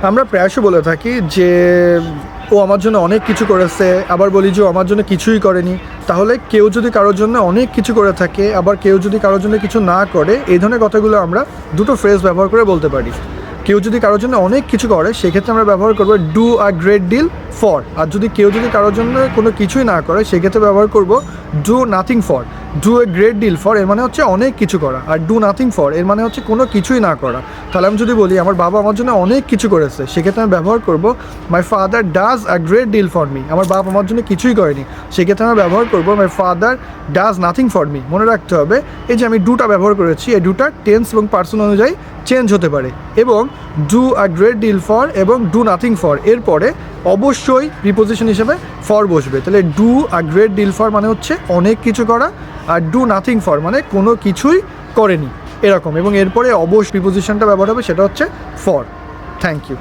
আমরা প্রায়শই বলে থাকি যে ও আমার জন্য অনেক কিছু করেছে, আবার বলি যে ও আমার জন্য কিছুই করেনি। তাহলে কেউ যদি কারোর জন্য অনেক কিছু করে থাকে, আবার কেউ যদি কারোর জন্য কিছু না করে, এই ধরনের কথাগুলো আমরা দুটো ফ্রেজ ব্যবহার করে বলতে পারি। কেউ যদি কারোর জন্য অনেক কিছু করে সেক্ষেত্রে আমরা ব্যবহার করব do a great deal for. আর যদি কেউ যদি কারোর জন্য কোনো কিছুই না করে সেক্ষেত্রে ব্যবহার করব do nothing for. Do a great deal for এর মানে হচ্ছে অনেক কিছু করা, আর ডু নাথিং ফর এর মানে হচ্ছে কোনো কিছুই না করা। তাহলে আমি যদি বলি আমার বাবা আমার জন্য অনেক কিছু করেছে, সেক্ষেত্রে আমি ব্যবহার করব my father does a great deal for me. আমার বাবা আমার জন্য কিছুই করেনি, সেক্ষেত্রে আমি ব্যবহার করব my father does nothing for me. মনে রাখতে হবে এই যে আমি ডুটা ব্যবহার করেছি, এই ডুটা টেন্স এবং পার্সন অনুযায়ী চেঞ্জ হতে পারে। এবং do a great deal for এবং ডু নাথিং ফর এরপরে অবশ্যই প্রিপোজিশন হিসেবে ফর বসবে। তাহলে do a great deal for মানে হচ্ছে অনেক কিছু করা, আর ডু নাথিং ফর মানে কোনো কিছুই করেনি এরকম। এবং এরপরে অবশ্যই প্রিপোজিশনটা ব্যবহার হবে, সেটা হচ্ছে ফর। Thank you.